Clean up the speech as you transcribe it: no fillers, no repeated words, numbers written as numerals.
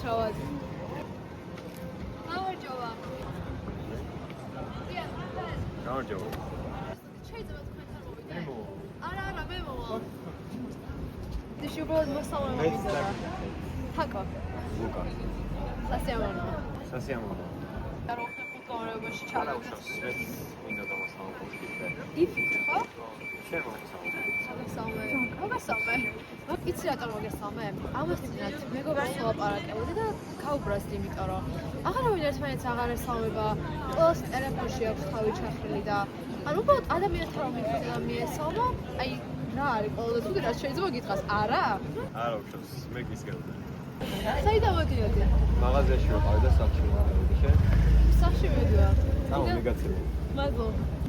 უსწრაფად. გამარჯობა. გამარჯობა. შეიძლება თქვენთან მოვიდე? მე მოვა. არა, მე მოვა. დიში უბრალოდ მოსწავლე მომიდოდა. თაკო. ლუკა. სასიამოვნო. და რო ხმოვანებაში არა ჩავდივარ. უშავს. მე მინდა დავასწავლო. იფიქრე ხო? შენ მომისავალ. მოგესალმე. იცი რატომ მოგესალმე? ამას წინათ მეგობრს ვლაპარაკებოდი და გაუბრაზდი, იმიტომ რომ აღარავინ ერთმანეთს აღარ ესალმება. ყველას ტელეფონში აქვს თავი ჩახრილი და ანუ უბრალოდ ადამიანთან რომ მივხვდი და მიესალმო, აი რა არის ყოველდღე თუ რა შეიძლება გითხრას? არა? არა უშავს. მე გისგებდი. საიდან მოდიოდი? მაღაზიაში ვიყავი და სახში ვიყავი. შენ? სახში მივიდივარ. აუ, მეგაცემ. მადლობა.